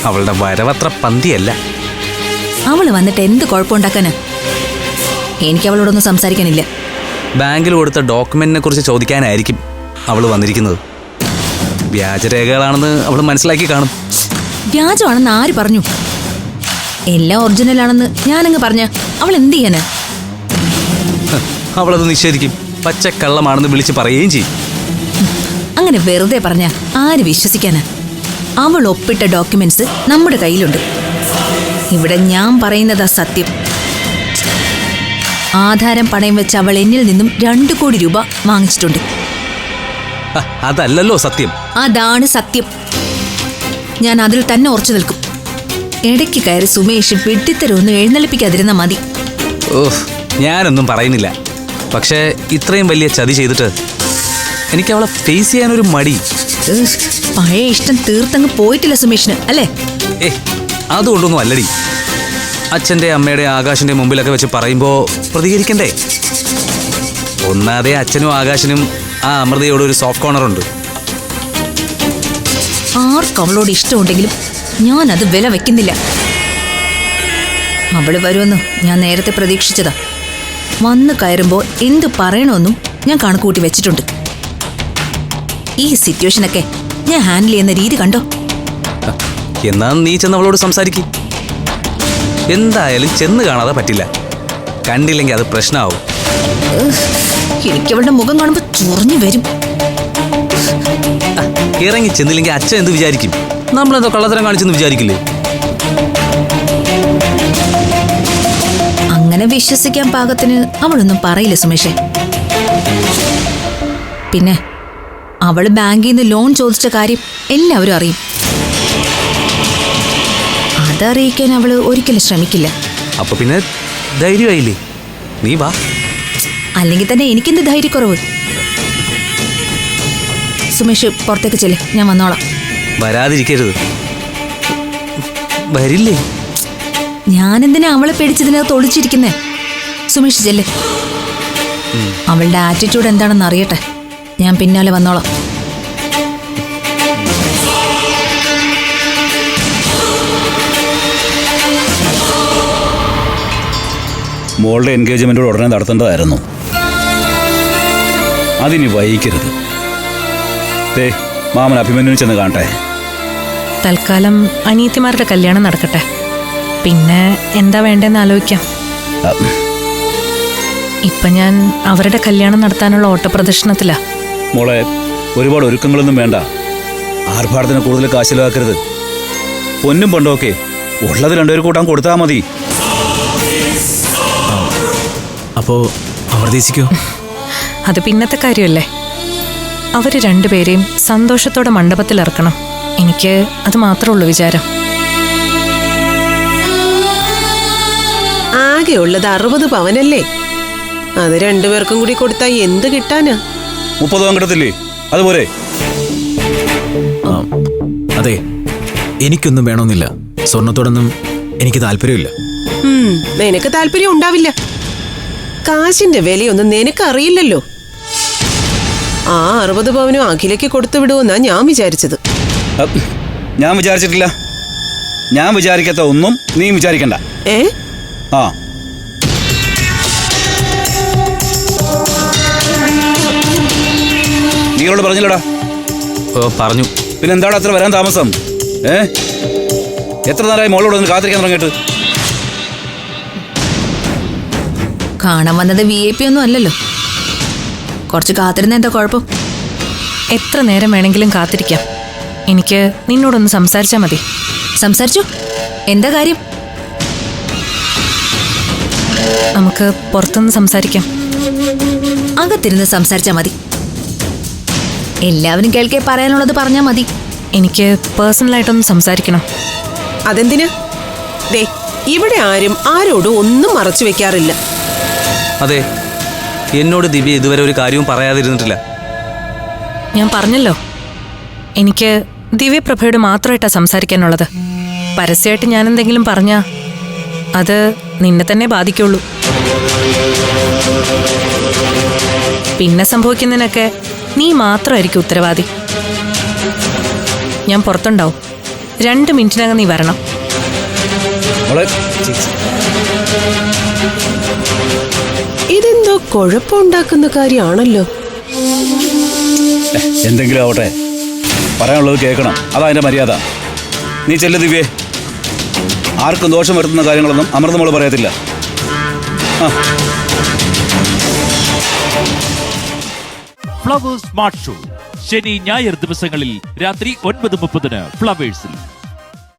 അവളുടെ വരവത്ര പന്തിയല്ല. അവള് വന്നിട്ട് എന്ത് കുഴപ്പമുണ്ടാക്കാന്? എനിക്ക് അവളോടൊന്നും സംസാരിക്കാനില്ല. ബാങ്കിൽ കൊടുത്ത ഡോക്യുമെന്റിനെ കുറിച്ച് ചോദിക്കാനായിരിക്കും അവൾ വന്നിരിക്കുന്നത്. വ്യാജരേഖകളാണെന്ന് അവൾ മനസ്സിലാക്കി കാണും. വ്യാജമാണെന്ന് ആര് പറഞ്ഞു? എല്ലാം ഒറിജിനലാണെന്ന് ഞാനങ്ങ് പറഞ്ഞ അവൾ എന്ത് ചെയ്യാന്? അവളത് നിഷേധിക്കും. പച്ചക്കള്ളമാണെന്ന് വിളിച്ച് പറയുകയും ചെയ്യും. അങ്ങനെ വെറുതെ പറഞ്ഞ ആര് വിശ്വസിക്കാന്? അവൾ ഒപ്പിട്ട ഡോക്യുമെന്റ്സ് നമ്മുടെ കയ്യിലുണ്ട്. ഇവിടെ ഞാൻ പറയുന്നതാ സത്യം. ആധാരം പണയം വെച്ച് അവൾ എന്നിൽ നിന്നും 2 കോടി രൂപ വാങ്ങിച്ചിട്ടുണ്ട്. അതല്ലല്ലോ സത്യം. അതാണ് സത്യം. ഞാൻ അതിൽ തന്നെ ഉറച്ചു നിൽക്കും. ഇടയ്ക്ക് കയറി സുമേഷ് വെട്ടിത്തരൊന്നും എഴുന്നള്ളിപ്പിക്കാതിരുന്ന മതി. ഞാനൊന്നും പറയുന്നില്ല. പക്ഷേ ഇത്രയും വലിയ ചതി ചെയ്തിട്ട് എനിക്ക് അവളെ ഫേസ് ചെയ്യാനൊരു മടി. പഴയ ഇഷ്ടം തീർത്തങ്ങ് പോയിട്ടില്ല സുമേഷിന്, അല്ലേ? അതുകൊണ്ടൊന്നും അല്ലടി. അച്ഛൻ്റെ അമ്മയുടെ ആകാശിന്റെ മുമ്പിലൊക്കെ വെച്ച് പറയുമ്പോൾ പ്രതികരിക്കണ്ടേ? ഒന്നാതെ അച്ഛനും ആകാശിനും ആ അമൃതയോട് ഒരു സോഫ്റ്റ് കോർണറുണ്ട്. ആർക്ക് അവളോട് ഇഷ്ടമുണ്ടെങ്കിലും ഞാനത് വില വെക്കുന്നില്ല. അവള് വരുമെന്ന് ഞാൻ നേരത്തെ പ്രതീക്ഷിച്ചതാ. വന്ന് കയറുമ്പോൾ എന്തു പറയണമെന്നും ഞാൻ കണക്കുകൂട്ടി വെച്ചിട്ടുണ്ട്. ഈ സിറ്റുവേഷനൊക്കെ ഞാൻ ഹാൻഡിൽ ചെയ്യുന്ന രീതി കണ്ടോ? എന്നാ നീ ചെന്ന് അവളോട് സംസാരിക്കും. എന്തായാലും ചെന്ന് കാണാതെ പറ്റില്ല. കണ്ടില്ലെങ്കിൽ അത് പ്രശ്നമാവും. എനിക്കവളുടെ മുഖം കാണുമ്പോൾ ചൊറിഞ്ഞു വരും. ഇറങ്ങി ചെന്നില്ലെങ്കിൽ അച്ഛൻ എന്ത് വിചാരിക്കും? നമ്മളെന്തോ കള്ളത്തരം കാണിച്ചെന്ന് വിചാരിക്കില്ലേ? അങ്ങനെ വിശ്വസിക്കാൻ പാകത്തിന് അവളൊന്നും പറയില്ല സുമേഷേ. പിന്നെ അവള് ബാങ്കിൽ നിന്ന് ലോൺ ചോദിച്ച കാര്യം എല്ലാവരും അറിയും. അതറിയിക്കാൻ അവള് ഒരിക്കലും ശ്രമിക്കില്ല. അപ്പൊ പിന്നെ ധൈര്യമായില്ലേ? നീ വാ. അല്ലെങ്കിൽ തന്നെ എനിക്കെന്ത് ധൈര്യക്കുറവ്? സുമേഷ് പുറത്തേക്ക് ചെല്ല്, ഞാൻ വന്നോളാം. വരാതിരിക്കരുത്. വരില്ലേ? ഞാനെന്തിനാ അവളെ പേടിച്ചതിനകത്ത് ഒളിച്ചിരിക്കുന്നേ? സുമേഷ് ചെല്ല്. അവളുടെ ആറ്റിറ്റ്യൂഡ് എന്താണെന്ന് അറിയട്ടെ. ഞാൻ പിന്നാലെ വന്നോളാം. മോളുടെ എൻഗേജ്മെൻറ്റോട് ഉടനെ നടത്തേണ്ടതായിരുന്നു. അതിനി വൈകിക്കരുത്. മാമൻ അഭിമന്യുവിനെ ചെന്ന് കാണട്ടെ. തൽക്കാലം അനിയത്തിമാരുടെ കല്യാണം നടക്കട്ടെ, പിന്നെ എന്താ വേണ്ടെന്ന് ആലോചിക്കാം. ഇപ്പൊ ഞാൻ അവരുടെ കല്യാണം നടത്താനുള്ള ഓട്ടപ്രദർശനത്തിലാ. മോളെ, ഒരുപാട് ഒരുക്കങ്ങളൊന്നും വേണ്ട. ആർഭാടത്തിന് കൂടുതൽ കാശ് ചിലവാക്കരുത്. പൊന്നും പണ്ടൊക്കെ ഉള്ളത് 2 പേർ കൂട്ടാൻ കൊടുത്താൽ മതി. അപ്പോ അവർ ദേശിക്കോ? അത് പിന്നത്തെ കാര്യമല്ലേ. അവര് 2 പേരെയും സന്തോഷത്തോടെ മണ്ഡപത്തിൽ ഇറക്കണം. എനിക്ക് അത് മാത്രമുള്ളൂ വിചാരം. ആകെ ഉള്ളത് 60 പവനല്ലേ? അത് 2 പേർക്കും കൂടി കൊടുത്താൽ എന്ത് കിട്ടാനാ? 30 പവൻ കിട്ടത്തില്ലേ? അതുപോലെ. അതെ, എനിക്കൊന്നും വേണമെന്നില്ല. സ്വർണത്തോടൊന്നും എനിക്ക് താല്പര്യമില്ല. നിനക്ക് താല്പര്യം ഉണ്ടാവില്ല. കാശിന്റെ വിലയൊന്നും നിനക്കറിയില്ലല്ലോ. ആ 60 പവനും അഖിലേക്ക് കൊടുത്തു വിടുമെന്നാ ഞാൻ വിചാരിച്ചത്. ഞാൻ വിചാരിച്ചിട്ടില്ല. ഞാൻ വിചാരിക്കാത്ത ഒന്നും നീ വിചാരിക്കണ്ട. ആ നീയോട് പറഞ്ഞില്ലടാ? പറഞ്ഞു. പിന്നെന്താണ് അത്ര വരാൻ താമസം? എത്ര നേരമായി മോളോട് ഒന്ന് കാത്തിരിക്കാൻ തുടങ്ങിയിട്ട്? കാണാൻ വന്നത് VIP ഒന്നും അല്ലല്ലോ. കുറച്ച് കാത്തിരുന്ന എന്താ കുഴപ്പം? എത്ര നേരം വേണമെങ്കിലും കാത്തിരിക്കാം. എനിക്ക് നിന്നോടൊന്ന് സംസാരിച്ചാൽ മതി. സംസാരിച്ചു. എന്താ കാര്യം? നമുക്ക് പുറത്തുനിന്ന് സംസാരിക്കാം. അകത്തിരുന്ന് സംസാരിച്ചാൽ മതി. എല്ലാവരും കേൾക്കെ പറയാനുള്ളത് പറഞ്ഞാൽ മതി. എനിക്ക് പേഴ്സണലായിട്ടൊന്ന് സംസാരിക്കണം. അതെന്തിനാ? ദേ, ഇവിടെ ആരും ആരോടും ഒന്നും മറച്ചു വെക്കാറില്ല. അതെ, എന്നോട് ദിവ്യ ഇതുവരെ ഒരു കാര്യവും പറയാതിരുന്നിട്ടില്ല. ഞാൻ പറഞ്ഞല്ലോ, എനിക്ക് ദിവ്യപ്രഭയോട് മാത്രമായിട്ടാണ് സംസാരിക്കാനുള്ളത്. പരസ്യമായിട്ട് ഞാൻ എന്തെങ്കിലും പറഞ്ഞാ അത് നിന്നെ തന്നെ ബാധിക്കുള്ളൂ. പിന്നെ സംഭവിക്കുന്നതിനൊക്കെ നീ മാത്രമായിരിക്കും ഉത്തരവാദി. ഞാൻ പുറത്തുണ്ടാവും. 2 മിനിറ്റിനകം നീ വരണം. മോളെ ഇതെന്തോ കുഴപ്പമുണ്ടാക്കുന്ന കാര്യമാണല്ലോ. എന്തെങ്കിലും ആവട്ടെ, പറയാനുള്ളത് കേൾക്കണം, അതാ അതിന്റെ മര്യാദ. നീ ചെല്ല് ദിവ്യേ. ആർക്കും ദോഷം വരുത്തുന്ന കാര്യങ്ങളൊന്നും അമൃത മോള് പറയത്തില്ല. ഫ്ലവേഴ്സ് സ്മാർട്ട് ഷോ ശനി ഞായർ ദിവസങ്ങളിൽ രാത്രി 9:30 ഫ്ലവേഴ്സിൽ.